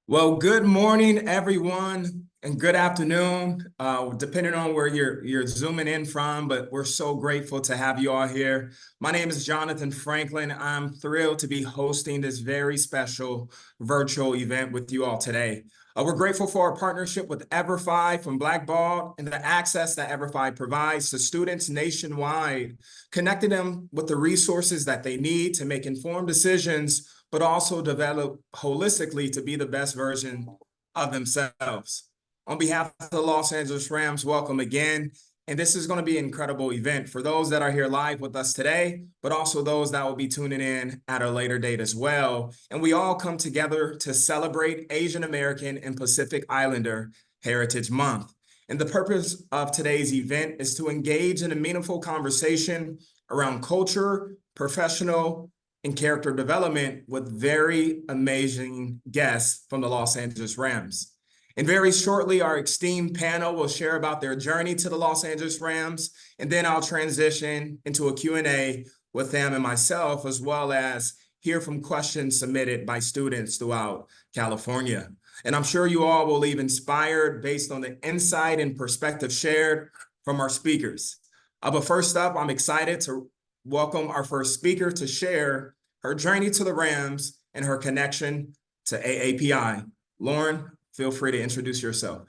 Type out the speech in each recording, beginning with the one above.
Well, good morning, everyone, and good afternoon, depending on where you're zooming in from. But we're so grateful to have you all here. My name is Jonathan Franklin. I'm thrilled to be hosting this very special virtual event with you all today. We're grateful for our partnership with EverFi from Blackball and the access that EverFi provides to students nationwide, connecting them with the resources that they need to make informed decisions but also develop holistically to be the best version of themselves. On behalf of the Los Angeles Rams, welcome again. And this is going to be an incredible event for those that are here live with us today, but also those that will be tuning in at a later date as well. And we all come together to celebrate Asian American and Pacific Islander Heritage Month. And the purpose of today's event is to engage in a meaningful conversation around culture, professional, and character development with very amazing guests from the Los Angeles Rams. And very shortly, our esteemed panel will share about their journey to the Los Angeles Rams, and then I'll transition into a Q&A with them and myself, as well as hear from questions submitted by students throughout California. And I'm sure you all will leave inspired based on the insight and perspective shared from our speakers. But first up, I'm excited to welcome our first speaker to share her journey to the Rams and her connection to AAPI. Lauren, feel free to introduce yourself.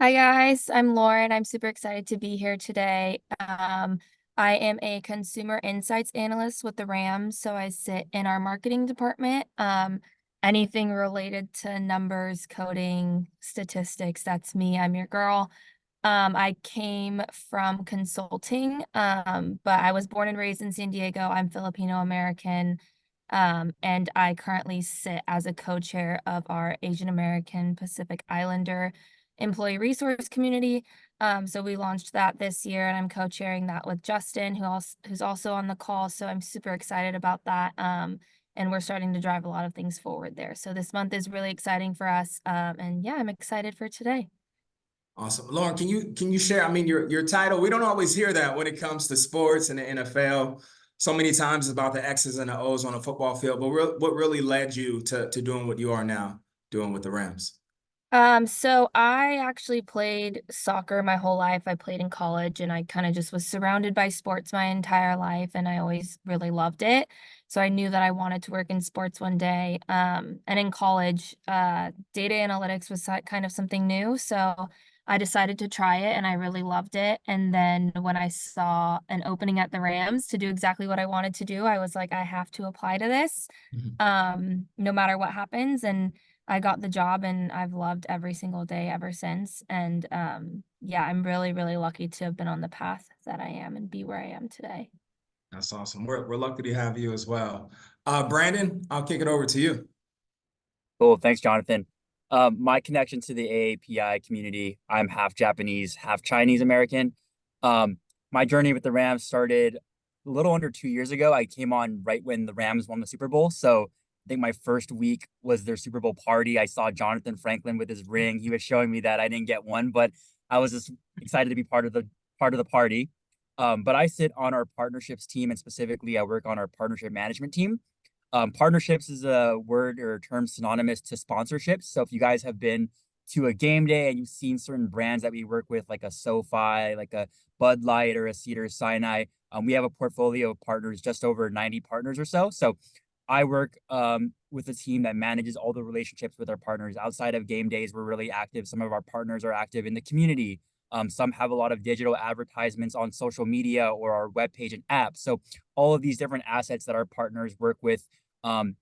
Hi guys, I'm Lauren. I'm super excited to be here today. I am a consumer insights analyst with the Rams, so I sit in our marketing department. Anything related to numbers, coding, statistics, that's me. I'm your girl. I came from consulting, but I was born and raised in San Diego. I'm Filipino American, and I currently sit as a co-chair of our Asian American Pacific Islander employee resource community. So we launched that this year, and I'm co-chairing that with Justin, who's also on the call. So I'm super excited about that. And we're starting to drive a lot of things forward there. So this month is really exciting for us. And yeah, I'm excited for today. Awesome. Lauren, can you share, I mean, your title, we don't always hear that when it comes to sports and the NFL. So many times it's about the X's and the O's on a football field, but what really led you to doing what you are now doing with the Rams? So I actually played soccer my whole life. I played in college and I kind of just was surrounded by sports my entire life and I always really loved it. So I knew that I wanted to work in sports one day. And in college, data analytics was kind of something new. So I decided to try it and I really loved it. And then when I saw an opening at the Rams to do exactly what I wanted to do, I was like, I have to apply to this, Mhm. no matter what happens. And I got the job and I've loved every single day ever since. And yeah, I'm really, really lucky to have been on the path that I am and be where I am today. That's awesome. We're lucky to have you as well. Brandon, I'll kick it over to you. Cool. Thanks, Jonathan. My connection to the AAPI community, I'm half Japanese, half Chinese American. My journey with the Rams started a little under 2 years ago. I came on right when the Rams won the Super Bowl. So I think my first week was their Super Bowl party. I saw Jonathan Franklin with his ring. He was showing me that I didn't get one, but I was just excited to be part of the party. But I sit on our partnerships team, and specifically, I work on our partnership management team. Partnerships is a word or a term synonymous to sponsorships. So if you guys have been to a game day and you've seen certain brands that we work with, like a SoFi, like a Bud Light or a Cedar Sinai, we have a portfolio of partners, just over 90 partners or so. So I work with a team that manages all the relationships with our partners. Outside of game days, we're really active. Some of our partners are active in the community. Some have a lot of digital advertisements on social media or our webpage and app. So all of these different assets that our partners work with um,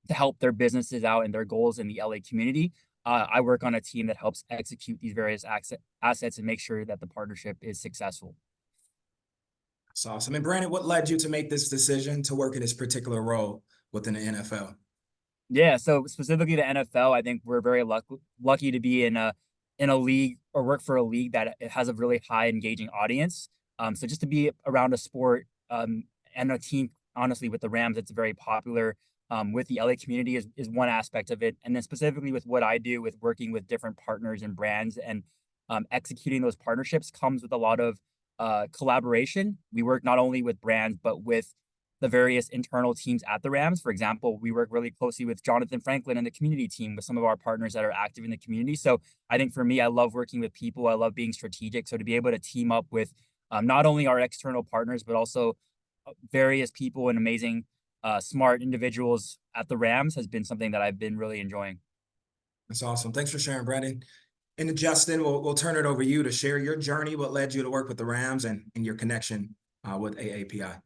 to help their businesses out and their goals in the LA community. I work on a team that helps execute these various assets and make sure that the partnership is successful. That's awesome. And Brandon, what led you to make this decision to work in this particular role within the NFL? Yeah, so specifically the NFL, I think we're very lucky to be in a league or work for a league that it has a really high engaging audience. So just to be around a sport and a team, honestly, with the Rams, it's very popular with the LA community is one aspect of it. And then specifically with what I do with working with different partners and brands and executing those partnerships comes with a lot of collaboration. We work not only with brands, but with the various internal teams at the Rams. For example, we work really closely with Jonathan Franklin and the community team with some of our partners that are active in the community. So I think for me, I love working with people. I love being strategic. So to be able to team up with not only our external partners, but also various people and amazing, smart individuals at the Rams has been something that I've been really enjoying. That's awesome. Thanks for sharing, Brandon. And Justin, we'll turn it over to you to share your journey, what led you to work with the Rams and your connection with AAPI.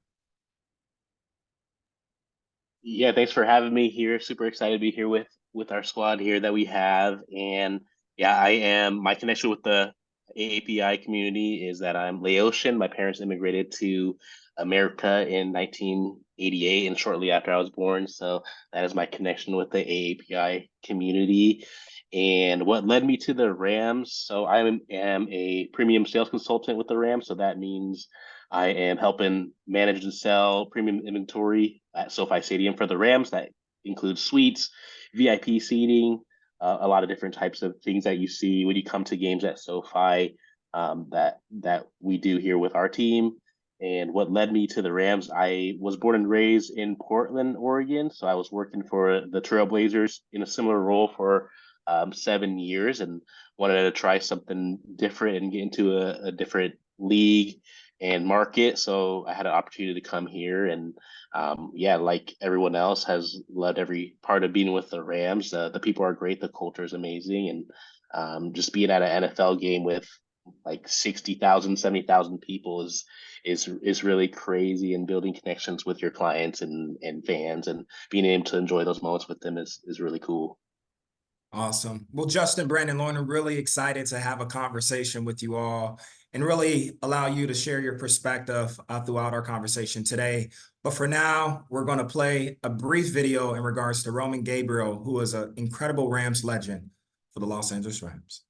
Yeah, thanks for having me here. Super excited to be here with our squad here that we have. And yeah, my connection with the AAPI community is that I'm Laotian. My parents immigrated to America in 1988 and shortly after I was born. So that is my connection with the AAPI community. And what led me to the Rams, so I am a premium sales consultant with the Rams. So that means I am helping manage and sell premium inventory at SoFi Stadium for the Rams. That includes suites, VIP seating, a lot of different types of things that you see when you come to games at SoFi that we do here with our team. And what led me to the Rams, I was born and raised in Portland, Oregon. So I was working for the Trailblazers in a similar role for 7 years and wanted to try something different and get into a different league and market. So I had an opportunity to come here and like everyone else has loved every part of being with the Rams. The people are great. The culture is amazing. And just being at an NFL game with like 60,000, 70,000 people is really crazy, and building connections with your clients and fans and being able to enjoy those moments with them is really cool. Awesome. Well, Justin, Brandon, Lauren, I'm really excited to have a conversation with you all and really allow you to share your perspective throughout our conversation today. But for now, we're going to play a brief video in regards to Roman Gabriel, who is an incredible Rams legend for the Los Angeles Rams.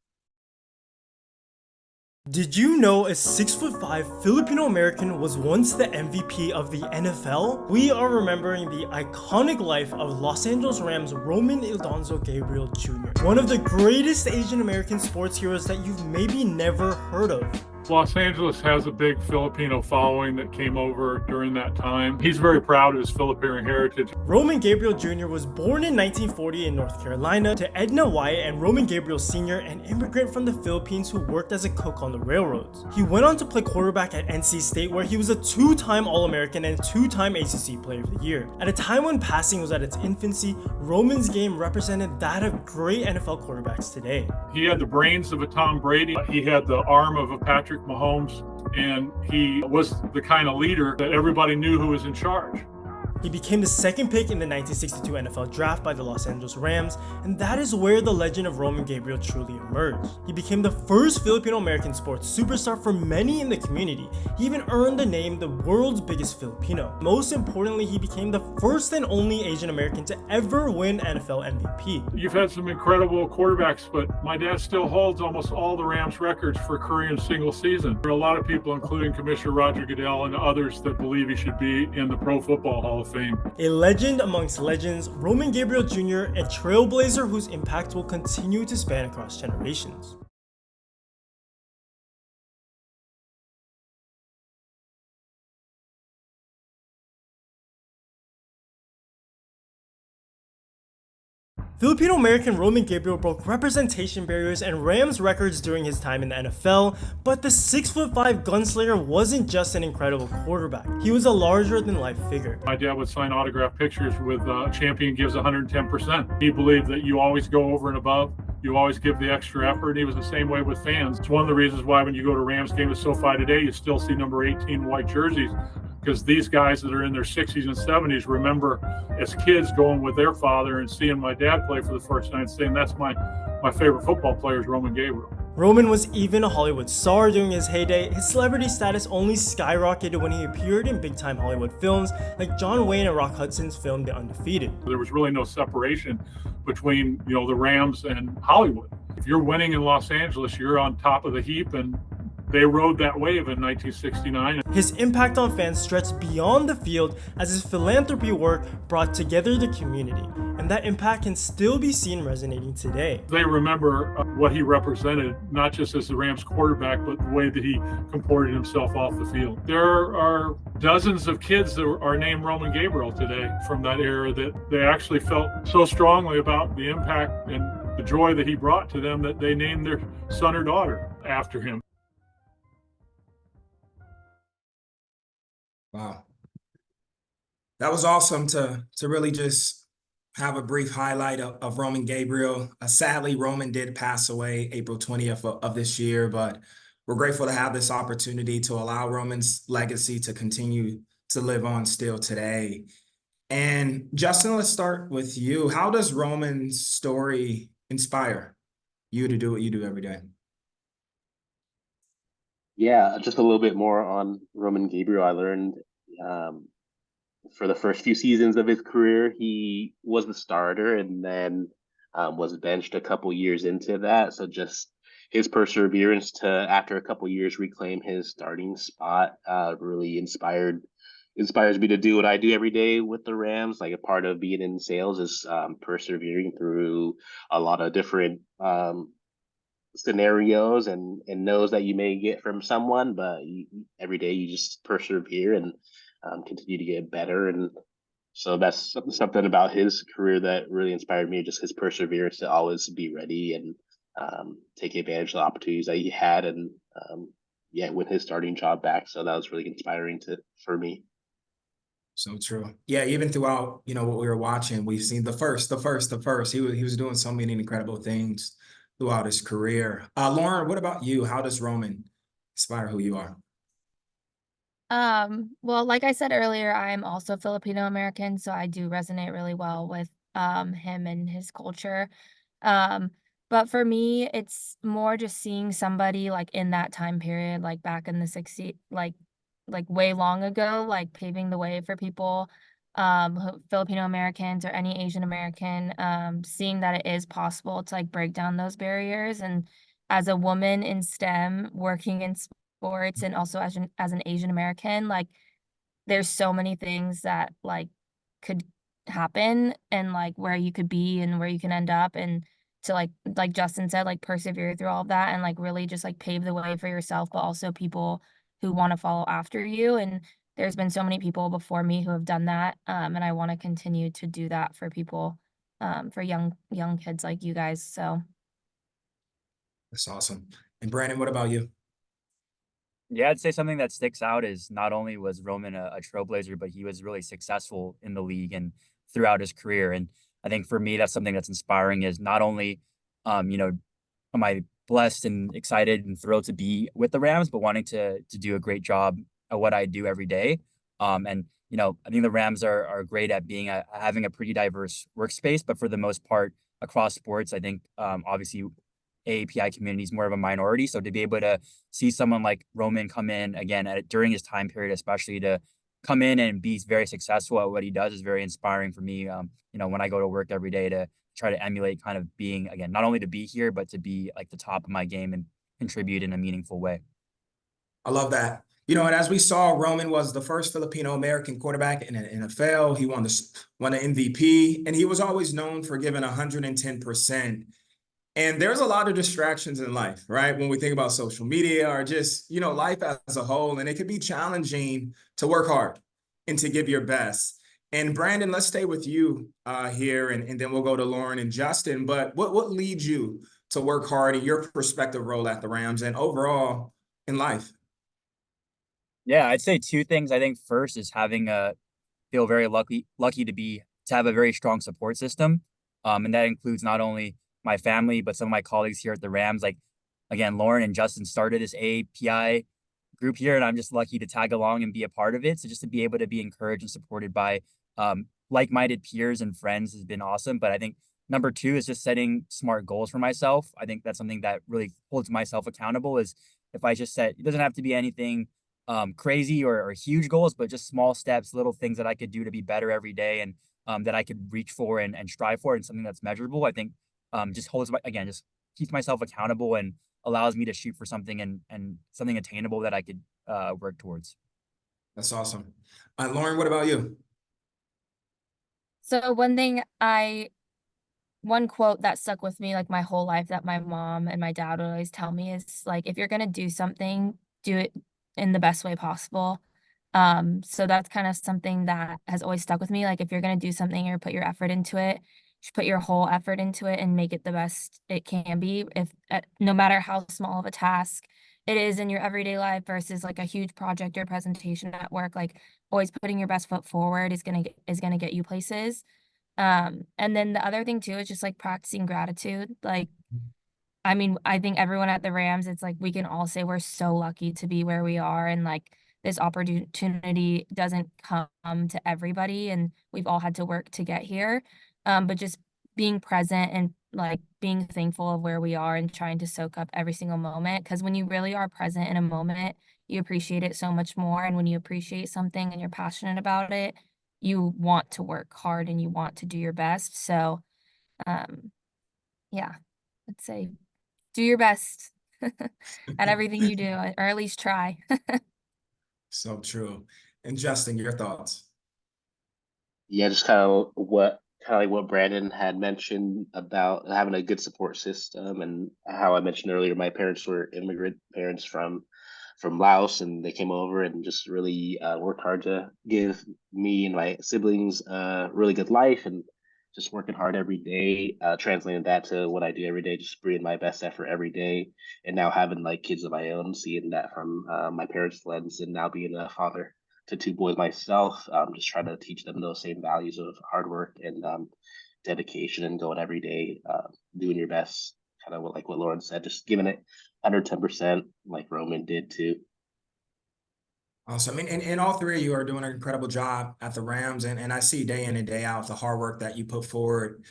Did you know a 6'5" Filipino American was once the MVP of the NFL? We are remembering the iconic life of Los Angeles Rams Roman Ildefonso Gabriel Jr., one of the greatest Asian American sports heroes that you've maybe never heard of. Los Angeles has a big Filipino following that came over during that time. He's very proud of his Filipino heritage. Roman Gabriel Jr. was born in 1940 in North Carolina to Edna Wyatt and Roman Gabriel Sr., an immigrant from the Philippines who worked as a cook on the railroads. He went on to play quarterback at NC State, where he was a 2-time All-American and 2-time ACC Player of the Year. At a time when passing was at its infancy, Roman's game represented that of great NFL quarterbacks today. He had the brains of a Tom Brady. He had the arm of a Patrick Mahomes, and he was the kind of leader that everybody knew who was in charge. He became the second pick in the 1962 NFL Draft by the Los Angeles Rams, and that is where the legend of Roman Gabriel truly emerged. He became the first Filipino-American sports superstar for many in the community. He even earned the name the world's biggest Filipino. Most importantly, he became the first and only Asian American to ever win NFL MVP. You've had some incredible quarterbacks, but my dad still holds almost all the Rams records for career in single season. There are a lot of people, including Commissioner Roger Goodell and others, that believe he should be in the Pro Football Hall of Fame. A legend amongst legends, Roman Gabriel Jr., a trailblazer whose impact will continue to span across generations. Filipino-American Roman Gabriel broke representation barriers and Rams records during his time in the NFL, but the 6'5" gunslinger wasn't just an incredible quarterback. He was a larger-than-life figure. My dad would sign autograph pictures with champion gives 110%. He believed that you always go over and above. You always give the extra effort, and he was the same way with fans. It's one of the reasons why when you go to Rams game at SoFi today, you still see number 18 white jerseys, because these guys that are in their 60s and 70s remember as kids going with their father and seeing my dad play for the first time and saying, that's my favorite football player is Roman Gabriel. Roman was even a Hollywood star during his heyday. His celebrity status only skyrocketed when he appeared in big-time Hollywood films like John Wayne and Rock Hudson's film The Undefeated. There was really no separation between, the Rams and Hollywood. If you're winning in Los Angeles, you're on top of the heap, and they rode that wave in 1969. His impact on fans stretched beyond the field as his philanthropy work brought together the community, and that impact can still be seen resonating today. They remember what he represented, not just as the Rams quarterback, but the way that he comported himself off the field. There are dozens of kids that are named Roman Gabriel today from that era that they actually felt so strongly about the impact and the joy that he brought to them that they named their son or daughter after him. Wow. That was awesome to really just have a brief highlight of Roman Gabriel. Sadly, Roman did pass away April 20th of this year, but we're grateful to have this opportunity to allow Roman's legacy to continue to live on still today. And Justin, let's start with you. How does Roman's story inspire you to do what you do every day? Yeah, just a little bit more on Roman Gabriel. I learned for the first few seasons of his career, he was the starter and then was benched a couple years into that. So just his perseverance to, after a couple years, reclaim his starting spot really inspires me to do what I do every day with the Rams. Like, a part of being in sales is persevering through a lot of different scenarios and no's that you may get from someone, but every day you just persevere and continue to get better. And so that's something about his career that really inspired me, just his perseverance to always be ready and take advantage of the opportunities that he had, and win his starting job back. So that was really inspiring for me. So true. Yeah, even throughout, what we were watching, we've seen the first. He was doing so many incredible things throughout his career. Lauren, what about you? How does Roman inspire who you are? Well, like I said earlier, I'm also Filipino American, so I do resonate really well with him and his culture. But for me, it's more just seeing somebody like in that time period, like back in the 60s, like way long ago, like paving the way for people, Filipino Americans or any Asian American, seeing that it is possible to like break down those barriers. And as a woman in STEM working in sports, and also as an Asian American, like there's so many things that like could happen, and like where you could be and where you can end up, and to like Justin said, like persevere through all of that and like really just like pave the way for yourself, but also people who want to follow after you. And there's been so many people before me who have done that, and I want to continue to do that for people, for young kids like you guys. So That's awesome. And Brandon, what about you? Yeah, I'd say something that sticks out is not only was Roman a trailblazer, but he was really successful in the league and throughout his career. And I think for me, that's something that's inspiring, is not only, am I blessed and excited and thrilled to be with the Rams, but wanting to do a great job at what I do every day. And I think the Rams are great at having a pretty diverse workspace, but for the most part across sports, I think obviously AAPI community is more of a minority. So to be able to see someone like Roman come in again during his time period, especially to come in and be very successful at what he does, is very inspiring for me. When I go to work every day, to try to emulate kind of being, again, not only to be here, but to be like the top of my game and contribute in a meaningful way. I love that. And as we saw, Roman was the first Filipino-American quarterback in the NFL. He won an MVP, and he was always known for giving 110%. And there's a lot of distractions in life, right? When we think about social media or just, life as a whole, and it could be challenging to work hard and to give your best. And Brandon, let's stay with you here, and then we'll go to Lauren and Justin. But what leads you to work hard in your prospective role at the Rams and overall in life? Yeah, I'd say two things. I think first is feel very lucky to have a very strong support system. And that includes not only my family, but some of my colleagues here at the Rams. Like, again, Lauren and Justin started this AAPI group here, and I'm just lucky to tag along and be a part of it. So just to be able to be encouraged and supported by like-minded peers and friends has been awesome. But I think number two is just setting smart goals for myself. I think that's something that really holds myself accountable, is if I just it doesn't have to be anything crazy or huge goals, but just small steps, little things that I could do to be better every day, and that I could reach for and strive for, and something that's measurable. I think just keeps myself accountable and allows me to shoot for something and something attainable that I could work towards. That's awesome. Lauren, what about you? So one quote that stuck with me like my whole life that my mom and my dad would always tell me is like, if you're gonna do something, do it in the best way possible. So that's kind of something that has always stuck with me. Like if you're gonna do something or put your effort into it, you should put your whole effort into it and make it the best it can be. If no matter how small of a task it is in your everyday life versus like a huge project or presentation at work, like always putting your best foot forward is gonna get you places. And then the other thing too is just like practicing gratitude. Like, I mean, I think everyone at the Rams, it's like we can all say we're so lucky to be where we are, and like this opportunity doesn't come to everybody, and we've all had to work to get here. But just being present and like being thankful of where we are and trying to soak up every single moment. Because when you really are present in a moment, you appreciate it so much more. And when you appreciate something and you're passionate about it, you want to work hard and you want to do your best. So, yeah, I'd say do your best at everything you do, or at least try. So true. And Justin, your thoughts? Yeah, just kind of like what Brandon had mentioned about having a good support system, and how I mentioned earlier, my parents were immigrant parents from Laos, and they came over and just really worked hard to give me and my siblings a really good life, and just working hard every day, translating that to what I do every day, just bringing my best effort every day. And now having like kids of my own, seeing that from my parents' lens, and now being a father to two boys myself, just trying to teach them those same values of hard work and dedication, and going every day, doing your best, kind of like what Lauren said, just giving it 110%, like Roman did too. Awesome. And all three of you are doing an incredible job at the Rams. And I see day in and day out the hard work that you put forward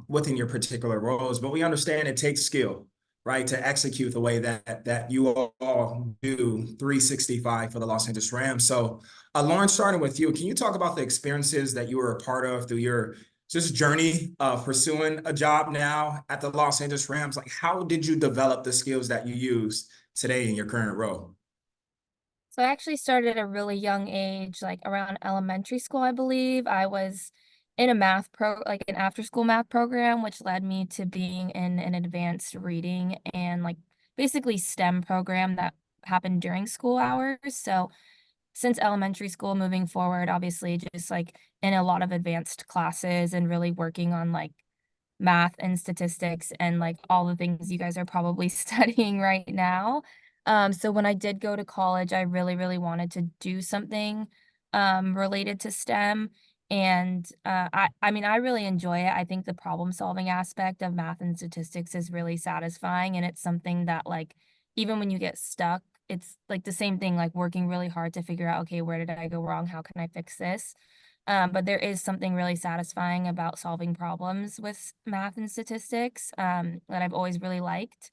within your particular roles. But we understand it takes skill, right, to execute the way that you all do 365 for the Los Angeles Rams. So, Lauren, starting with you, can you talk about the experiences that you were a part of through your just journey of pursuing a job now at the Los Angeles Rams? Like, how did you develop the skills that you use today in your current role? So I actually started at a really young age, like around elementary school, I believe. I was in a like an after school math program, which led me to being in an advanced reading and like basically STEM program that happened during school hours. So since elementary school moving forward, obviously just like in a lot of advanced classes and really working on like math and statistics and like all the things you guys are probably studying right now. So when I did go to college, I really, really wanted to do something related to STEM. And I mean, I really enjoy it. I think the problem solving aspect of math and statistics is really satisfying. And it's something that like, even when you get stuck, it's like the same thing, like working really hard to figure out, okay, where did I go wrong? How can I fix this? But there is something really satisfying about solving problems with math and statistics that I've always really liked.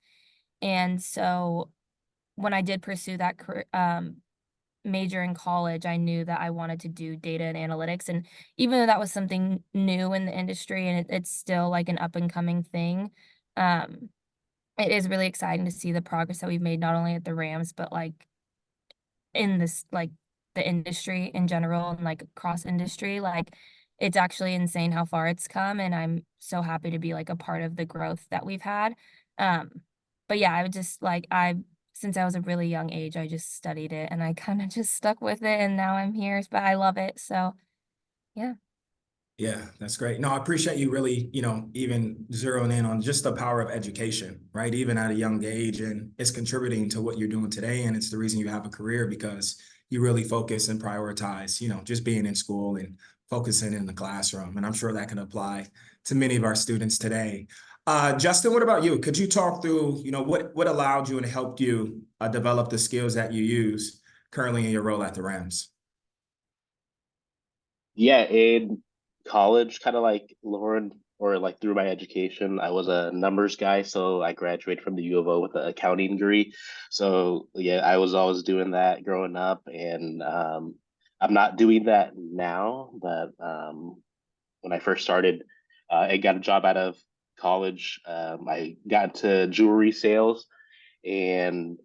And so when I did pursue that major in college, I knew that I wanted to do data and analytics. And even though that was something new in the industry and it's still like an up and coming thing, um, it is really exciting to see the progress that we've made, not only at the Rams, but like in this like the industry in general and like cross industry. Like it's actually insane how far it's come, and I'm so happy to be like a part of the growth that we've had. um but yeah, I would just like I since I was a really young age, I just studied it and I kind of just stuck with it, and now I'm here, but I love it. So yeah. Yeah, that's great. No, I appreciate you really, even zeroing in on just the power of education, right? Even at a young age, and it's contributing to what you're doing today. And it's the reason you have a career, because you really focus and prioritize, just being in school and focusing in the classroom. And I'm sure that can apply to many of our students today. Justin, what about you? Could you talk through, what allowed you and helped you develop the skills that you use currently in your role at the Rams? Yeah, in college, kind of like Lauren, or like through my education, I was a numbers guy. So I graduated from the U of O with an accounting degree. So yeah, I was always doing that growing up. And I'm not doing that now, but when I first started, I got a job out of college. I got into jewelry sales, And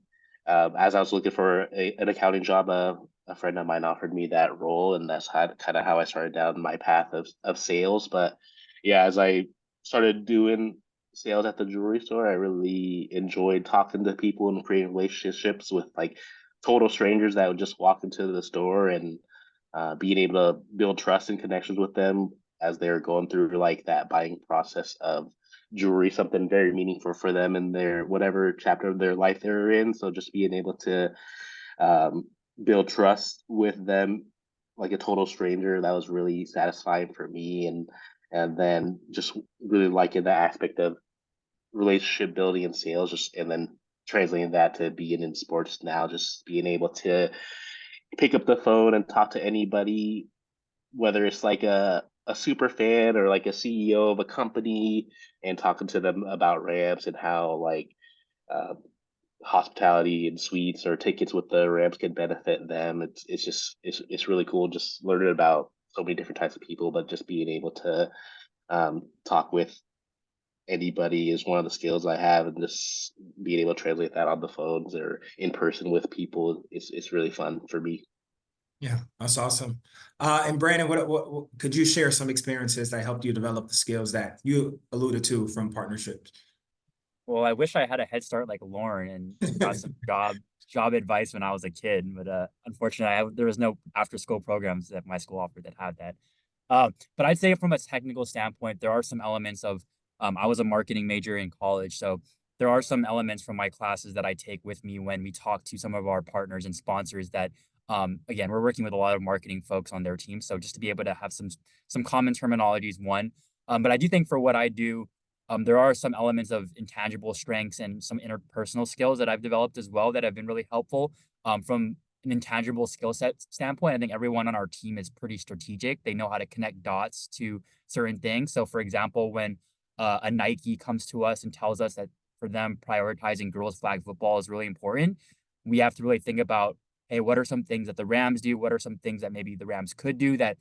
as I was looking for an accounting job, a friend of mine offered me that role, and that's kind of how I started down my path of sales. But yeah, as I started doing sales at the jewelry store, I really enjoyed talking to people and creating relationships with like total strangers that would just walk into the store, and being able to build trust and connections with them as they're going through like that buying process of jewelry, something very meaningful for them in their whatever chapter of their life they're in. So just being able to um, build trust with them like a total stranger, that was really satisfying for me. And then just really liking the aspect of relationship building and sales, just and then translating that to being in sports now, just being able to pick up the phone and talk to anybody, whether it's like a super fan or like a CEO of a company, and talking to them about Rams and how like uh, hospitality and suites or tickets with the Rams can benefit them. It's just it's really cool just learning about so many different types of people, but just being able to talk with anybody is one of the skills I have, and just being able to translate that on the phones or in person with people is it's really fun for me. Yeah, that's awesome. And Brandon, what could you share some experiences that helped you develop the skills that you alluded to from partnerships? Well, I wish I had a head start like Lauren and got some job advice when I was a kid, but unfortunately, there was no after school programs that my school offered that had that. But I'd say from a technical standpoint, there are some elements of I was a marketing major in college, so there are some elements from my classes that I take with me when we talk to some of our partners and sponsors that again, we're working with a lot of marketing folks on their team. So just to be able to have some common terminologies, one. But I do think for what I do, there are some elements of intangible strengths and some interpersonal skills that I've developed as well that have been really helpful. From an intangible skill set standpoint, I think everyone on our team is pretty strategic. They know how to connect dots to certain things. So, for example, when a Nike comes to us and tells us that for them, prioritizing girls flag football is really important, we have to really think about, hey, what are some things that the Rams do? What are some things that maybe the Rams could do that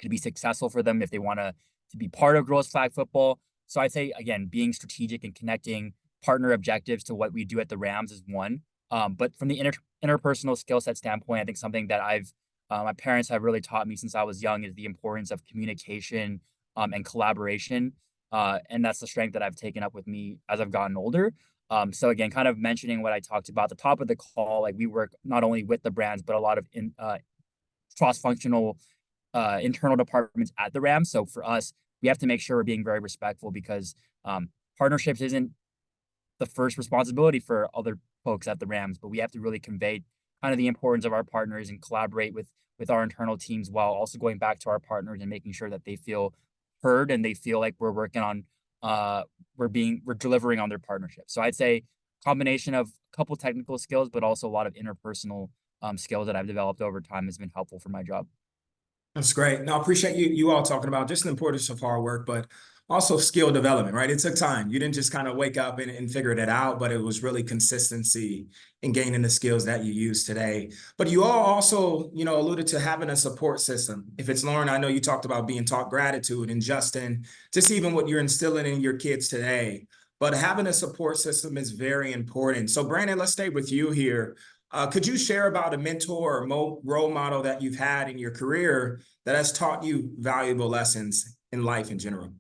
could be successful for them if they want to be part of girls flag football? So I'd say again, being strategic and connecting partner objectives to what we do at the Rams is one. But from the interpersonal skill set standpoint, I think something that my parents have really taught me since I was young is the importance of communication and collaboration. And that's the strength that I've taken up with me as I've gotten older. So again, kind of mentioning what I talked about at the top of the call, like we work not only with the brands, but a lot of cross-functional internal departments at the Rams. So for us, we have to make sure we're being very respectful because partnerships isn't the first responsibility for other folks at the Rams, but we have to really convey kind of the importance of our partners and collaborate with our internal teams while also going back to our partners and making sure that they feel heard and they feel like we're working on we're delivering on their partnership. So I'd say combination of a couple technical skills, but also a lot of interpersonal skills that I've developed over time has been helpful for my job. That's great. No, I appreciate you all talking about just the importance of hard work, but also skill development, right? It took time. You didn't just kind of wake up and figure it out, but it was really consistency in gaining the skills that you use today. But you all also, alluded to having a support system. If it's Lauren, I know you talked about being taught gratitude, and Justin, just even what you're instilling in your kids today. But having a support system is very important. So Brandon, let's stay with you here. Could you share about a mentor or role model that you've had in your career that has taught you valuable lessons in life in general?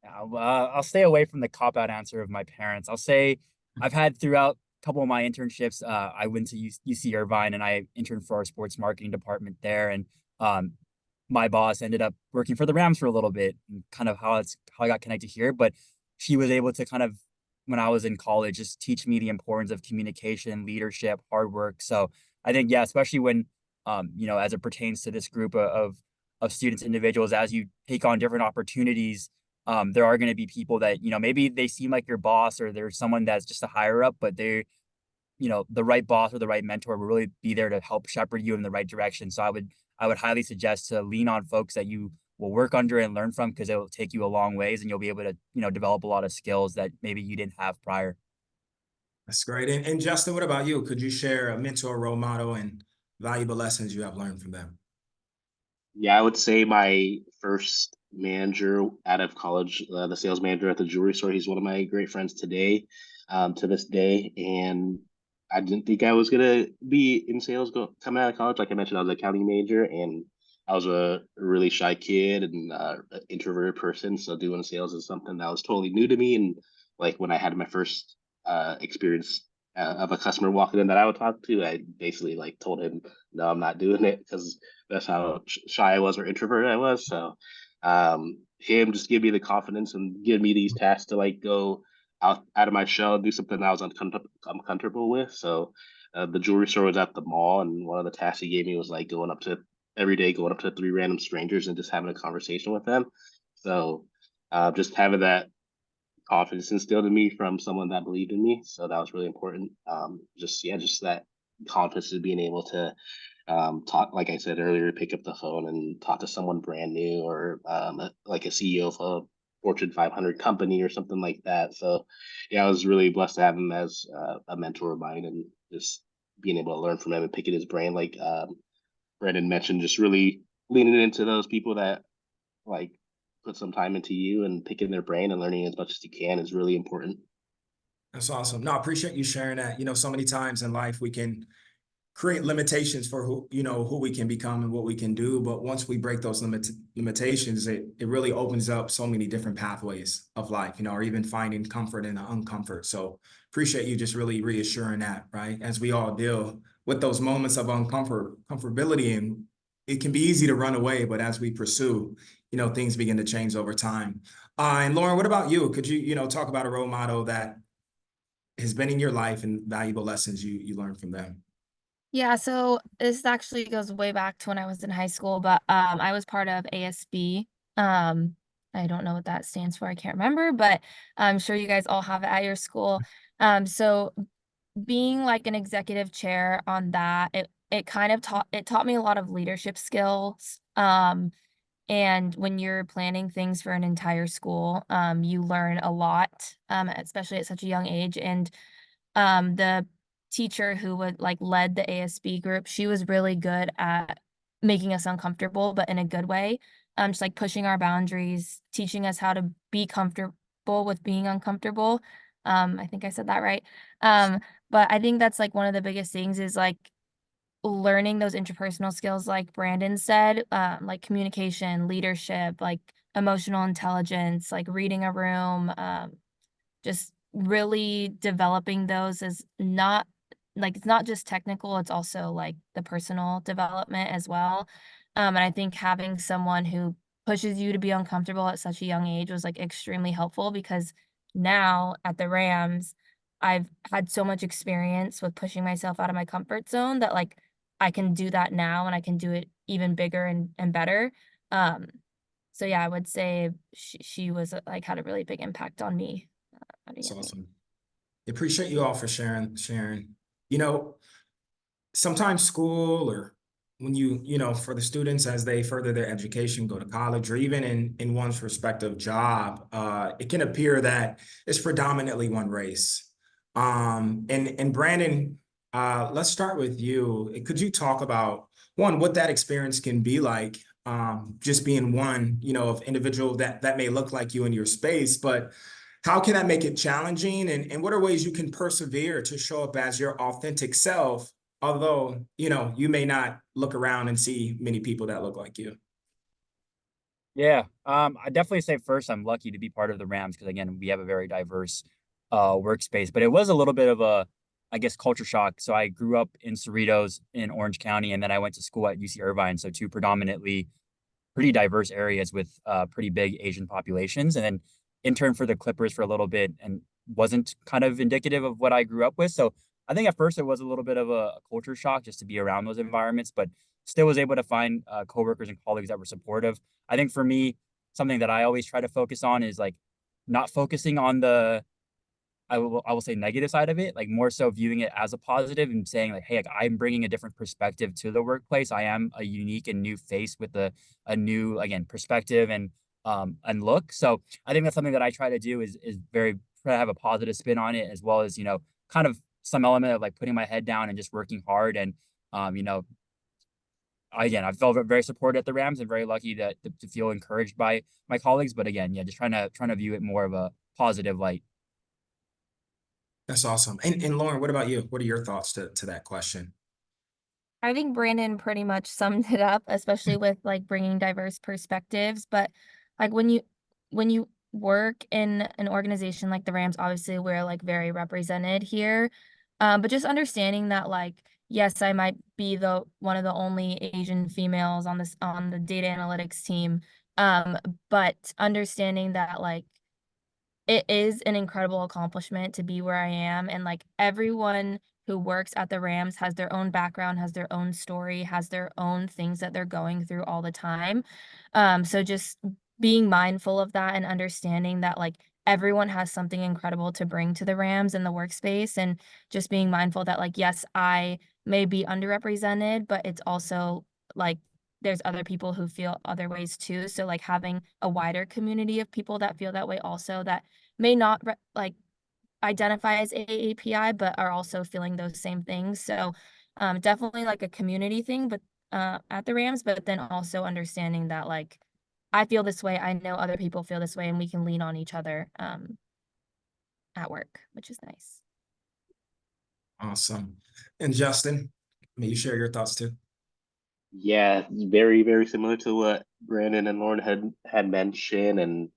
I'll stay away from the cop-out answer of my parents. I'll say I've had throughout a couple of my internships, I went to UC Irvine and I interned for our sports marketing department there. And my boss ended up working for the Rams for a little bit, and kind of how I got connected here. But she was able to kind of, when I was in college, just teach me the importance of communication, leadership, hard work. So I think, yeah, especially when, as it pertains to this group of students, individuals, as you take on different opportunities, there are going to be people that, maybe they seem like your boss or there's someone that's just a higher up, but they're, the right boss or the right mentor will really be there to help shepherd you in the right direction. So I would highly suggest to lean on folks that you will work under and learn from, because it will take you a long ways and you'll be able to, develop a lot of skills that maybe you didn't have prior. That's great. And Justin, what about you? Could you share a mentor, role model, and valuable lessons you have learned from them? Yeah, I would say my first manager out of college, the sales manager at the jewelry store, he's one of my great friends today. to this day. And I didn't think I was gonna be in sales coming out of college. Like I mentioned, I was an accounting major, and I was a really shy kid and an introverted person. So doing sales is something that was totally new to me. And like when I had my first experience of a customer walking in that I would talk to, I basically like told him, no, I'm not doing it, because that's how shy I was or introverted I was. So him just give me the confidence and give me these tasks to like go out of my shell and do something that I was uncomfortable with. So the jewelry store was at the mall, and one of the tasks he gave me was like every day going up to three random strangers and just having a conversation with them. So just having that confidence instilled in me from someone that believed in me. So that was really important. Just that confidence of being able to talk, like I said earlier, pick up the phone and talk to someone brand new, or like a CEO of a Fortune 500 company or something like that. So yeah, I was really blessed to have him as a mentor of mine, and just being able to learn from him and picking his brain, like Brandon mentioned, just really leaning into those people that like put some time into you, and picking their brain and learning as much as you can is really important. That's awesome. No, I appreciate you sharing that. So many times in life we can create limitations for who we can become and what we can do. But once we break those limitations, it really opens up so many different pathways of life, or even finding comfort in the uncomfort. So appreciate you just really reassuring that, right? As we all deal with those moments of comfortability, and it can be easy to run away, but as we pursue, things begin to change over time. And Lauren, what about you? Could you, talk about a role model that has been in your life and valuable lessons you learned from them? Yeah, so this actually goes way back to when I was in high school, but I was part of ASB. I don't know what that stands for. I can't remember, but I'm sure you guys all have it at your school. So being like an executive chair on that, it kind of taught me a lot of leadership skills. And when you're planning things for an entire school, you learn a lot, especially at such a young age. And the teacher who would like led the ASB group, she was really good at making us uncomfortable, but in a good way. Just like pushing our boundaries, teaching us how to be comfortable with being uncomfortable. I think I said that right. But I think that's like one of the biggest things is like learning those interpersonal skills, like Brandon said, like communication, leadership, like emotional intelligence, like reading a room, just really developing those is not like it's not just technical, it's also like the personal development as well. And I think having someone who pushes you to be uncomfortable at such a young age was like extremely helpful, because now at the Rams, I've had so much experience with pushing myself out of my comfort zone that like I can do that now, and I can do it even bigger and better. Um, so yeah, I would say she was like had a really big impact on me. That's awesome. Appreciate you all for sharing. Sometimes school, or when for the students as they further their education, go to college, or even in one's respective job, it can appear that it's predominantly one race. And Brandon, let's start with you. Could you talk about what that experience can be like, just being one, of individual that may look like you in your space, but how can that make it challenging? And what are ways you can persevere to show up as your authentic self, although, you may not look around and see many people that look like you? Yeah, I definitely say first, I'm lucky to be part of the Rams because again, we have a very diverse workspace. But it was a little bit of a, I guess, culture shock. So I grew up in Cerritos in Orange County, and then I went to school at UC Irvine. So two predominantly pretty diverse areas with pretty big Asian populations, and then interned for the Clippers for a little bit, and wasn't kind of indicative of what I grew up with. So I think at first it was a little bit of a culture shock just to be around those environments, but still was able to find coworkers and colleagues that were supportive. I think for me, something that I always try to focus on is like not focusing on the I will say negative side of it, like more so viewing it as a positive and saying like, hey, like I'm bringing a different perspective to the workplace. I am a unique and new face with a new, again, perspective and look. So I think that's something that I try to do is very try to have a positive spin on it, as well as, kind of some element of like putting my head down and just working hard. And, again, I felt very supported at the Rams and very lucky to feel encouraged by my colleagues. But again, yeah, just trying to view it more of a positive light. That's awesome. And Lauren, what about you? What are your thoughts to that question? I think Brandon pretty much summed it up, especially with like bringing diverse perspectives. But like when you work in an organization like the Rams, obviously we're like very represented here. But just understanding that like yes, I might be the one of the only Asian females on the data analytics team. But understanding that like it is an incredible accomplishment to be where I am. And like everyone who works at the Rams has their own background, has their own story, has their own things that they're going through all the time. So just being mindful of that and understanding that like everyone has something incredible to bring to the Rams in the workspace, and just being mindful that like, yes, I may be underrepresented, but it's also like there's other people who feel other ways too. So like having a wider community of people that feel that way also, that may not like identify as AAPI, but are also feeling those same things. So definitely like a community thing, but at the Rams, but then also understanding that like I feel this way, I know other people feel this way, and we can lean on each other at work, which is nice. Awesome. And Justin, may you share your thoughts too? Yeah, very, very similar to what Brandon and Lauren had mentioned. And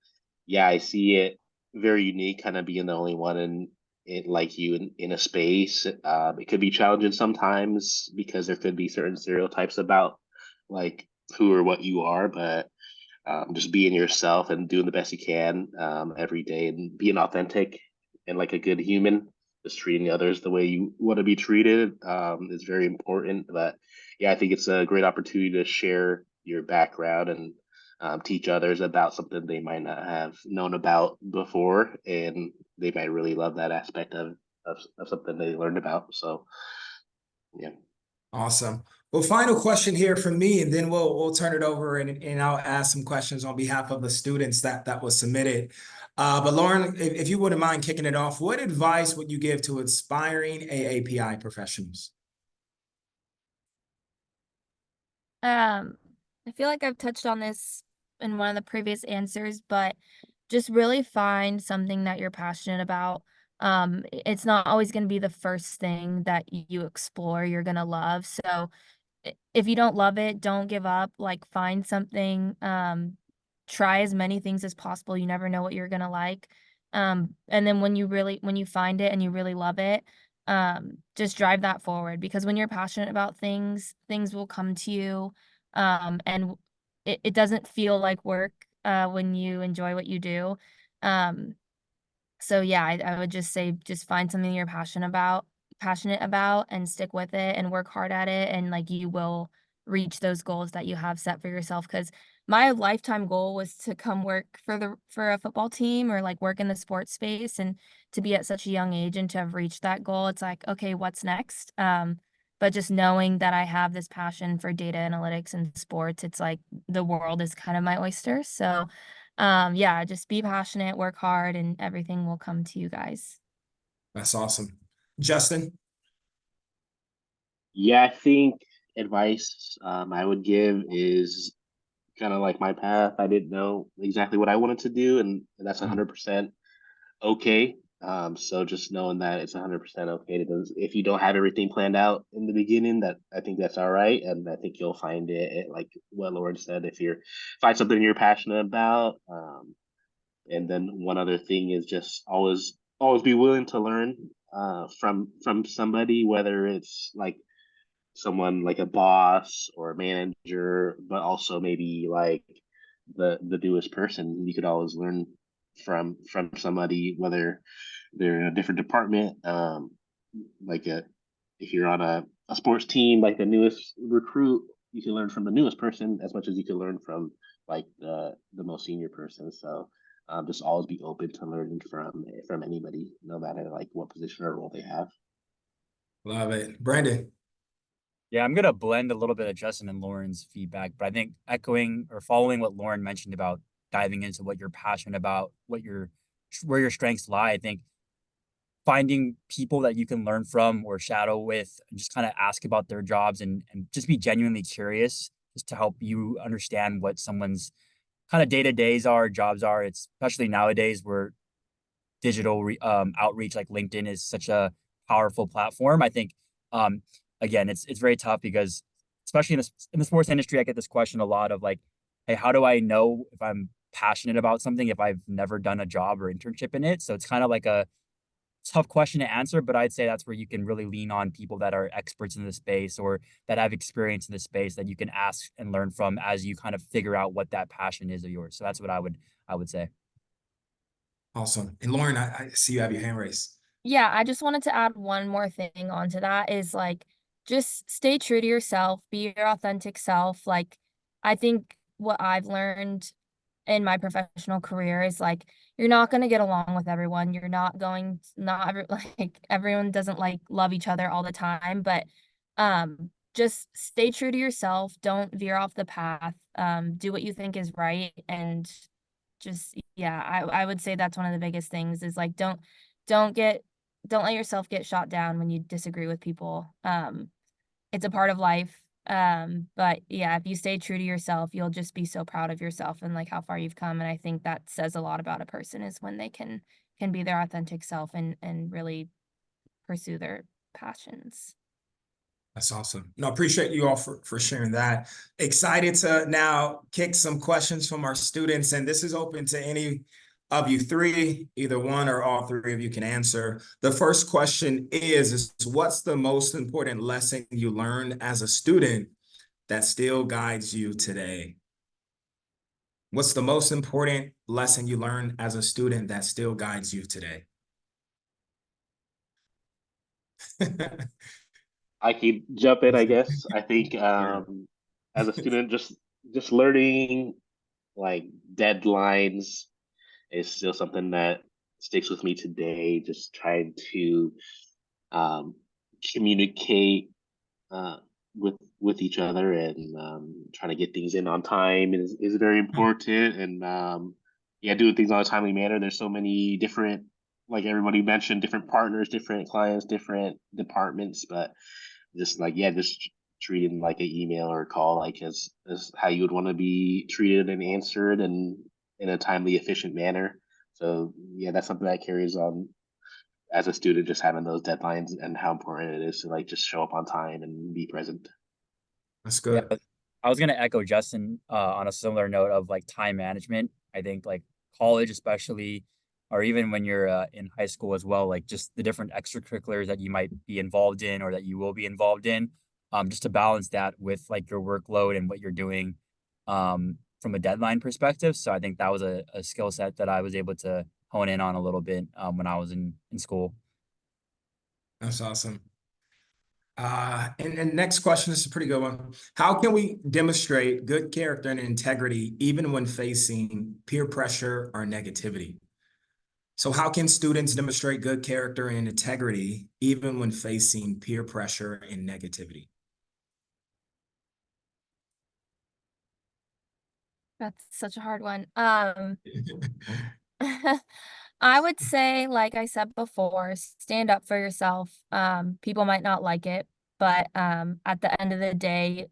yeah, I see it very unique, kind of being the only one in it like you in a space. It could be challenging sometimes because there could be certain stereotypes about like who or what you are, but just being yourself and doing the best you can every day and being authentic and like a good human, just treating others the way you want to be treated is very important. But yeah, I think it's a great opportunity to share your background and teach others about something they might not have known about before, and they might really love that aspect of something they learned about. So yeah. Awesome. Well, final question here from me, and then we'll turn it over and I'll ask some questions on behalf of the students that was submitted. But Lauren, if you wouldn't mind kicking it off, what advice would you give to aspiring AAPI professionals? I feel like I've touched on this in one of the previous answers, but just really find something that you're passionate about. It's not always going to be the first thing that you explore you're going to love. So if you don't love it, don't give up. Like find something, try as many things as possible. You never know what you're going to like. And then when you find it and you really love it, just drive that forward, because when you're passionate about things, things will come to you. And it doesn't feel like work when you enjoy what you do. Um, so yeah, I would just say just find something you're passionate about and stick with it and work hard at it, and like you will reach those goals that you have set for yourself. Because my lifetime goal was to come work for a football team or like work in the sports space, and to be at such a young age and to have reached that goal, it's like, okay, what's next? But just knowing that I have this passion for data analytics and sports, it's like the world is kind of my oyster. So yeah, just be passionate, work hard, and everything will come to you guys. That's awesome. Justin? Yeah, I think advice I would give is kind of like my path. I didn't know exactly what I wanted to do, and that's 100% okay. So just knowing that it's 100% okay to do, if you don't have everything planned out in the beginning, that I think that's all right, and I think you'll find it like what Lauren said, if you're find something you're passionate about. And then one other thing is just always be willing to learn from somebody, whether it's like someone like a boss or a manager, but also maybe like the newest person. You could always learn from somebody, whether they're in a different department. Like if you're on a sports team, like the newest recruit, you can learn from the newest person as much as you can learn from like the most senior person. So just always be open to learning from anybody, no matter like what position or role they have. Love it. Brandon? Yeah, I'm gonna blend a little bit of Justin and Lauren's feedback, but I think echoing or following what Lauren mentioned about diving into what you're passionate about, where your strengths lie. I think finding people that you can learn from or shadow with, and just kind of ask about their jobs, and just be genuinely curious, just to help you understand what someone's kind of day-to-days are, jobs are. It's especially nowadays where digital outreach like LinkedIn is such a powerful platform. I think again, it's very tough because especially in the sports industry, I get this question a lot of like, hey, how do I know if I'm passionate about something if I've never done a job or internship in it? So it's kind of like a tough question to answer, but I'd say that's where you can really lean on people that are experts in the space or that have experience in the space that you can ask and learn from as you kind of figure out what that passion is of yours. So that's what I would say. Awesome. And Lauren, I see you have your hand raised. Yeah, I just wanted to add one more thing onto that is like just stay true to yourself, be your authentic self. Like I think what I've learned in my professional career is like you're not going to get along with everyone. You're not going not every like everyone doesn't like love each other all the time, but just stay true to yourself. Don't veer off the path. Do what you think is right and just yeah, I would say that's one of the biggest things is like don't get don't let yourself get shot down when you disagree with people. It's a part of life. But yeah, if you stay true to yourself, you'll just be so proud of yourself and like how far you've come. And I think that says a lot about a person is when they can be their authentic self and really pursue their passions. That's awesome. No, appreciate you all for sharing that. Excited to now kick some questions from our students, and this is open to any of you three, either one or all three of you can answer. The first question is what's the most important lesson you learned as a student that still guides you today? What's the most important lesson you learned as a student that still guides you today? I can jump in, I guess. I think as a student, just learning like deadlines is still something that sticks with me today. Just trying to um, communicate uh, with each other and trying to get things in on time is very important. And yeah, doing things on a timely manner. There's so many different, like everybody mentioned, different partners, different clients, different departments, but just like yeah, just treating like an email or a call like as how you would want to be treated and answered and in a timely, efficient manner. So yeah, that's something that carries on as a student, just having those deadlines and how important it is to like just show up on time and be present. That's Yeah, good. I was gonna echo Justin on a similar note of like time management. I think like college, especially, or even when you're in high school as well, like just the different extracurriculars that you might be involved in or that you will be involved in, just to balance that with like your workload and what you're doing, from a deadline perspective. So I think that was a skill set that I was able to hone in on a little bit when I was in school. That's awesome. And next question is a pretty good one. How can we demonstrate good character and integrity even when facing peer pressure or negativity? So how can students demonstrate good character and integrity even when facing peer pressure and negativity? That's such a hard one. I would say, like I said before, stand up for yourself. People might not like it, but at the end of the day,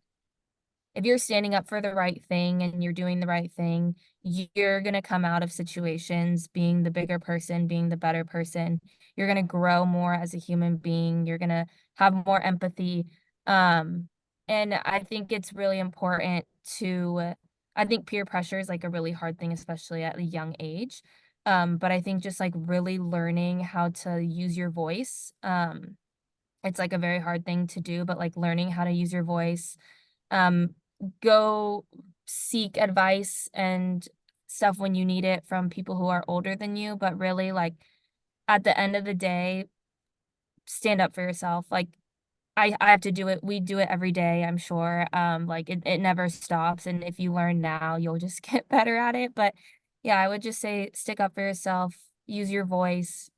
if you're standing up for the right thing and you're doing the right thing, you're going to come out of situations being the bigger person, being the better person. You're going to grow more as a human being. You're going to have more empathy. And I think it's really important I think peer pressure is like a really hard thing, especially at a young age. But I think just like really learning how to use your voice. It's like a very hard thing to do, but like learning how to use your voice, um, go seek advice and stuff when you need it from people who are older than you, but really like at the end of the day, stand up for yourself. Like I have to do it. We do it every day, I'm sure. Like it never stops. And if you learn now, you'll just get better at it. But yeah, I would just say stick up for yourself, use your voice,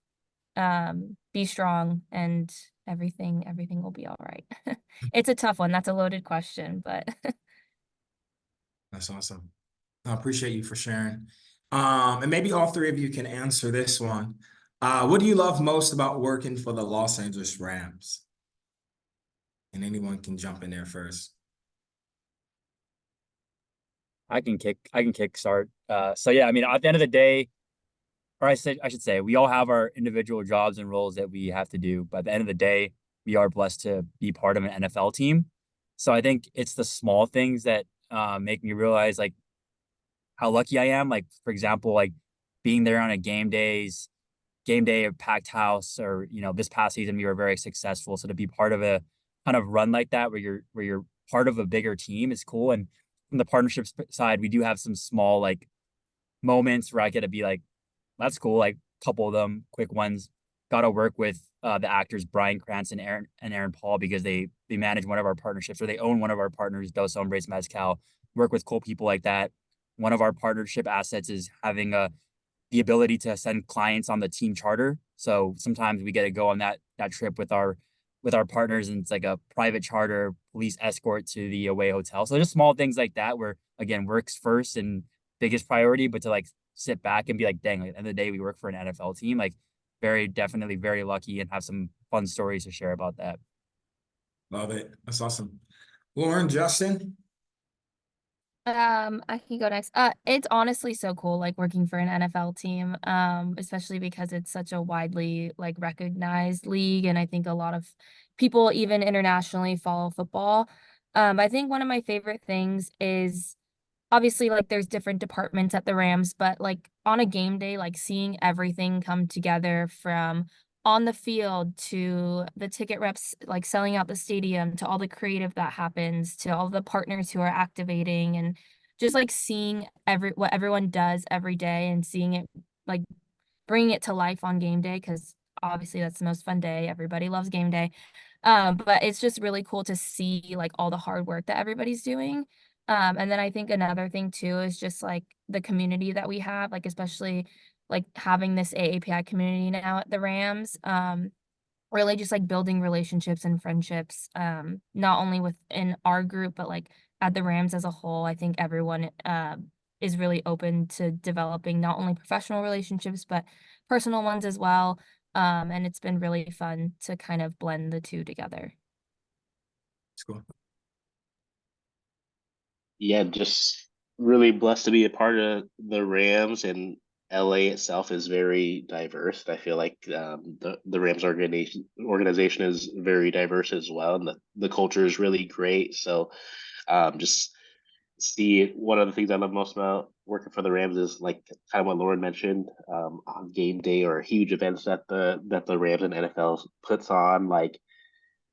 be strong and everything will be all right. It's a tough one. That's a loaded question, but That's awesome. I appreciate you for sharing. And maybe all three of you can answer this one. What do you love most about working for the Los Angeles Rams? And anyone can jump in there first. I can kick start. So yeah, I mean, at the end of the day, or I should say, we all have our individual jobs and roles that we have to do. But at the end of the day, we are blessed to be part of an NFL team. So I think it's the small things that make me realize like how lucky I am. Like for example, like being there on a game day, a packed house, or this past season we were very successful. So to be part of a kind of run like that, where you're part of a bigger team is cool. And from the partnerships side, we do have some small like moments where I get to be like, that's cool. Like a couple of them, quick ones. Got to work with the actors Brian Cranston, Aaron Paul, because they manage one of our partnerships, or they own one of our partners, Dos Hombres Mezcal. Work with cool people like that. One of our partnership assets is having the ability to send clients on the team charter. So sometimes we get to go on that trip with our partners, and it's like a private charter, police escort to the away hotel. So just small things like that, where again, work's first and biggest priority, but to like sit back and be like, dang, like, at the end of the day, we work for an NFL team. Like definitely very lucky, and have some fun stories to share about that. Love it. That's awesome. Lauren, Justin. I can go next. It's honestly so cool, like working for an NFL team, especially because it's such a widely like recognized league, and I think a lot of people, even internationally, follow football. I think one of my favorite things is obviously like there's different departments at the Rams, but like on a game day, like seeing everything come together from on the field to the ticket reps like selling out the stadium to all the creative that happens to all the partners who are activating, and just like seeing what everyone does every day and seeing it like bringing it to life on game day, because obviously that's the most fun day. Everybody loves game day. But it's just really cool to see like all the hard work that everybody's doing. And then I think another thing too is just like the community that we have, like especially like having this AAPI community now at the Rams. Really just like building relationships and friendships, not only within our group, but like at the Rams as a whole. I think everyone is really open to developing not only professional relationships, but personal ones as well. And it's been really fun to kind of blend the two together. That's cool. Yeah, just really blessed to be a part of the Rams, and LA itself is very diverse. I feel like the Rams organization is very diverse as well, and the culture is really great. So just see, one of the things I love most about working for the Rams is like kind of what Lauren mentioned, on game day or huge events that the Rams and NFL puts on. Like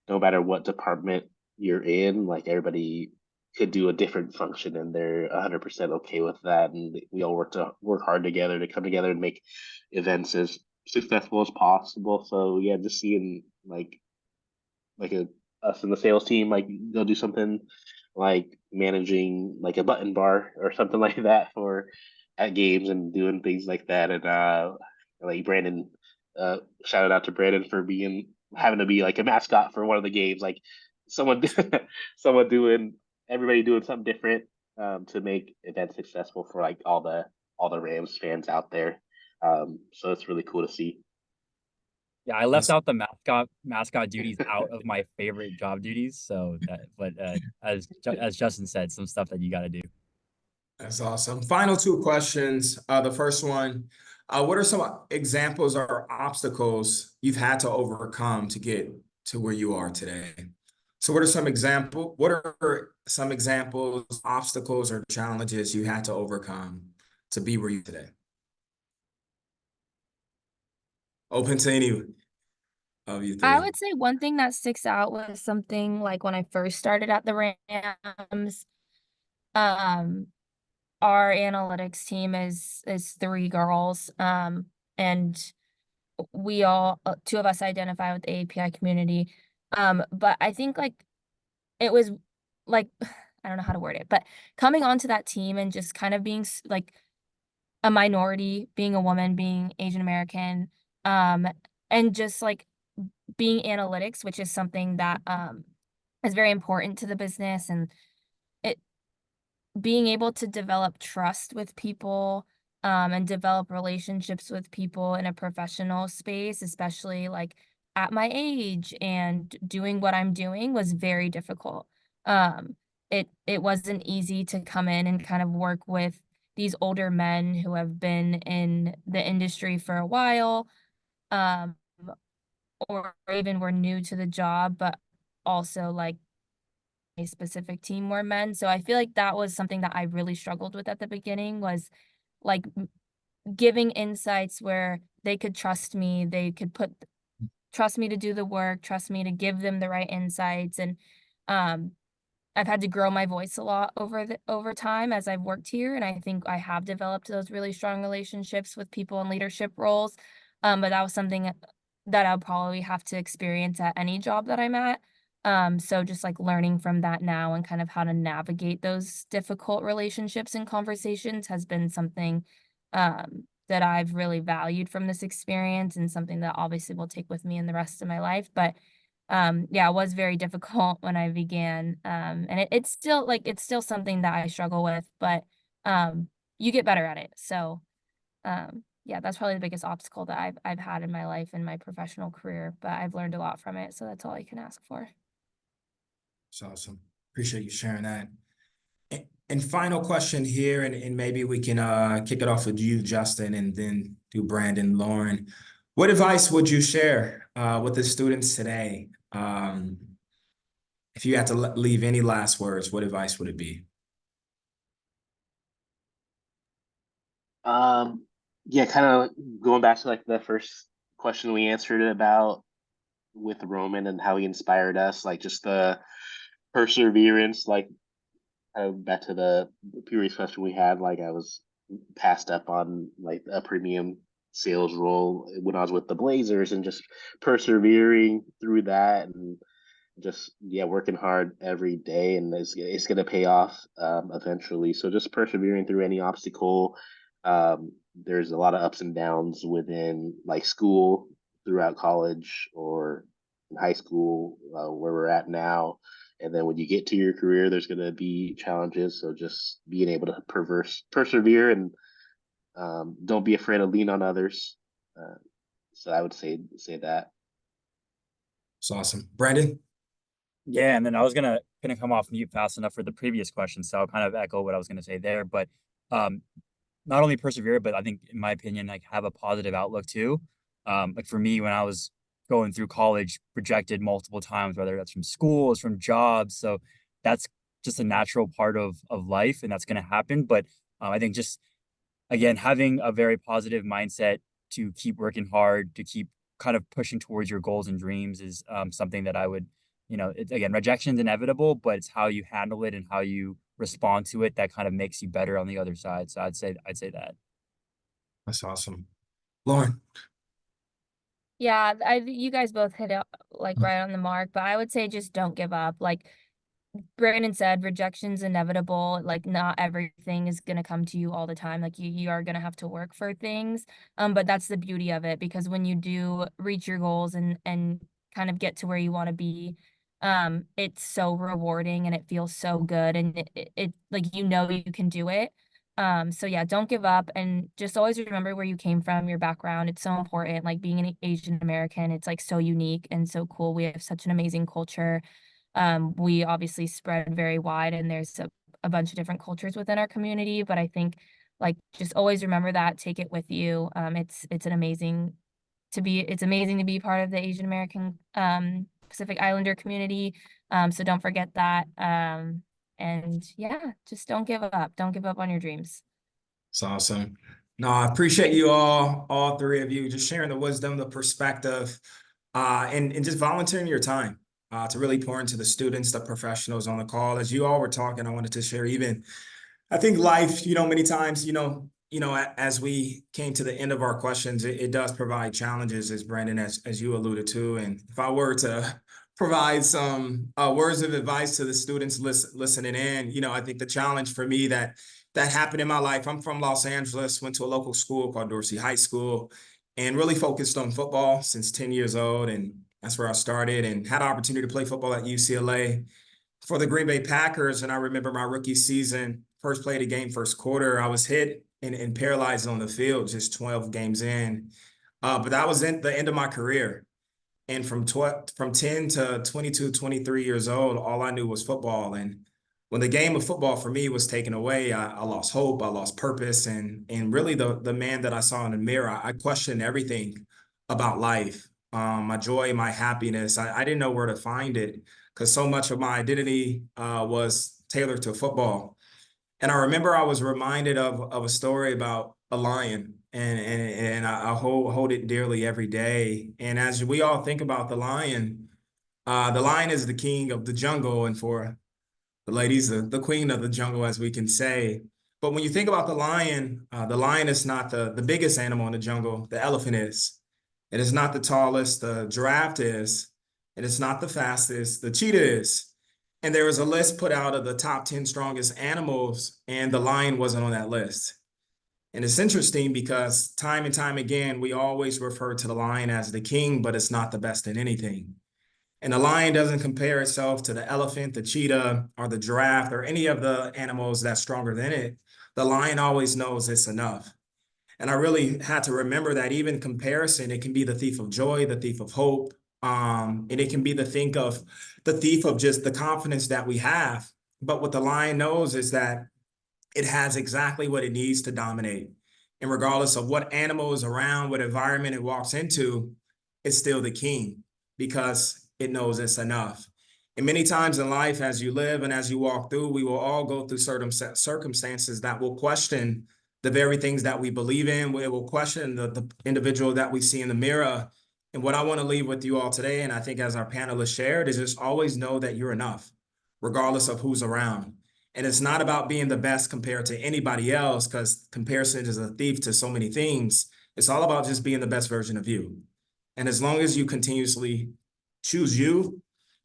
no matter what department you're in, like everybody could do a different function, and they're 100% okay with that. And we all work hard together to come together and make events as successful as possible. So yeah, just seeing us in the sales team, like go do something like managing like a button bar or something like that for at games, and doing things like that. And like Brandon, shout out to Brandon for having to be like a mascot for one of the games. Like someone someone doing everybody doing something different, to make events successful for like all the Rams fans out there. So it's really cool to see. Yeah, I left That's out the mascot duties out of my favorite job duties. So but as Justin said, some stuff that you got to do. That's awesome. Final two questions. The first one, what are some examples or obstacles you've had to overcome to get to where you are today? So what are some examples, obstacles or challenges you had to overcome to be where you are today? Open to any of you I three. would say one thing that sticks out was something like when I first started at the Rams, um, our analytics team is three girls, and we all two of us identify with the API community. But I think like it was like I don't know how to word it, but coming onto that team and just kind of being like a minority, being a woman, being Asian American, and just like being analytics, which is something that is very important to the business, and it being able to develop trust with people, and develop relationships with people in a professional space, especially like at my age and doing what I'm doing, was very difficult. It wasn't easy to come in and kind of work with these older men who have been in the industry for a while, or even were new to the job, but also like a specific team were men. So I feel like that was something that I really struggled with at the beginning, was like giving insights where they could trust me, they could trust me to do the work, trust me to give them the right insights. And I've had to grow my voice a lot over time as I've worked here, and I think I have developed those really strong relationships with people in leadership roles. But that was something that I'll probably have to experience at any job that I'm at. So just like learning from that now and kind of how to navigate those difficult relationships and conversations has been something that I've really valued from this experience, and something that obviously will take with me in the rest of my life. But yeah, it was very difficult when I began. And it's still something that I struggle with, but you get better at it. So yeah, that's probably the biggest obstacle that I've had in my life and my professional career, but I've learned a lot from it. So that's all I can ask for. It's awesome. Appreciate you sharing that. And final question here, and maybe we can kick it off with you, Justin, and then do Brandon, Lauren. What advice would you share with the students today? If you had to leave any last words, what advice would it be? Yeah, kind of going back to like the first question we answered about with Roman and how he inspired us, like just the perseverance, like back to the previous question we had, like I was passed up on like a premium sales role when I was with the Blazers, and just persevering through that, and just working hard every day, and it's gonna pay off eventually. So just persevering through any obstacle. There's a lot of ups and downs within like school, throughout college, or in high school, where we're at now. And then when you get to your career, there's going to be challenges. So just being able to persevere, and don't be afraid to lean on others. So I would say that. It's awesome. Brandon? Yeah, and then I was gonna come off mute fast enough for the previous question, so I'll kind of echo what I was gonna say there. But not only persevere, but I think, in my opinion, like have a positive outlook too. Like for me, when I was going through college, rejected multiple times, whether that's from schools, from jobs. So that's just a natural part of life, and that's gonna happen. But I think just again having a very positive mindset to keep working hard, to keep kind of pushing towards your goals and dreams is something that I would, again, rejection is inevitable, but it's how you handle it and how you respond to it that kind of makes you better on the other side. So I'd say that. That's awesome. Lauren? Yeah, you guys both hit it like right on the mark, but I would say just don't give up. Like Brandon said, rejection's inevitable. Like not everything is gonna come to you all the time. Like you are gonna have to work for things. But that's the beauty of it, because when you do reach your goals and kind of get to where you want to be, it's so rewarding and it feels so good, and it like you can do it. So yeah, don't give up, and just always remember where you came from, your background. It's so important. Like being an Asian American, it's like so unique and so cool. We have such an amazing culture. We obviously spread very wide, and there's a bunch of different cultures within our community, but I think like just always remember that, take it with you. It's amazing to be part of the Asian American Pacific Islander community. So don't forget that. And yeah, just don't give up. Don't give up on your dreams. It's awesome. No, I appreciate you all three of you, just sharing the wisdom, the perspective, and just volunteering your time to really pour into the students, the professionals on the call. As you all were talking, I wanted to share I think life, many times, as we came to the end of our questions, it does provide challenges, as Brandon, as you alluded to. And if I were to provide some words of advice to the students listening in, I think the challenge for me that happened in my life, I'm from Los Angeles, went to a local school called Dorsey High School, and really focused on football since 10 years old. And that's where I started, and had an opportunity to play football at UCLA for the Green Bay Packers. And I remember my rookie season, first play of the game, first quarter, I was hit and paralyzed on the field just 12 games in. But that was the end of my career. And from 10 to 22, 23 years old, all I knew was football. And when the game of football for me was taken away, I lost hope, I lost purpose, and really the man that I saw in the mirror, I questioned everything about life, my joy, my happiness. I didn't know where to find it because so much of my identity was tailored to football. And I remember I was reminded of a story about a lion, and I hold it dearly every day. And as we all think about the lion is the king of the jungle, and for the ladies, the queen of the jungle, as we can say. But when you think about the lion is not the biggest animal in the jungle. The elephant is. It is not the tallest. The giraffe is. It is not the fastest. The cheetah is. And there was a list put out of the top 10 strongest animals, and the lion wasn't on that list. And it's interesting because time and time again, we always refer to the lion as the king, but it's not the best in anything. And the lion doesn't compare itself to the elephant, the cheetah, or the giraffe, or any of the animals that's stronger than it. The lion always knows it's enough. And I really had to remember that even comparison, it can be the thief of joy, the thief of hope, and it can be the thief of just the confidence that we have. But what the lion knows is that it has exactly what it needs to dominate. And regardless of what animal is around, what environment it walks into, it's still the king because it knows it's enough. And many times in life, as you live and as you walk through, we will all go through certain circumstances that will question the very things that we believe in. It will question the individual that we see in the mirror. And what I want to leave with you all today, and I think as our panelists shared, is just always know that you're enough, regardless of who's around. And it's not about being the best compared to anybody else, because comparison is a thief to so many things. It's all about just being the best version of you. And as long as you continuously choose you,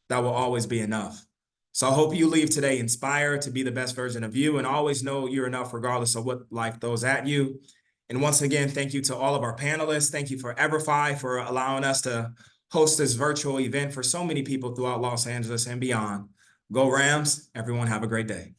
that will always be enough. So I hope you leave today inspired to be the best version of you and always know you're enough regardless of what life throws at you. And once again, thank you to all of our panelists. Thank you for EverFi for allowing us to host this virtual event for so many people throughout Los Angeles and beyond. Go Rams. Everyone have a great day.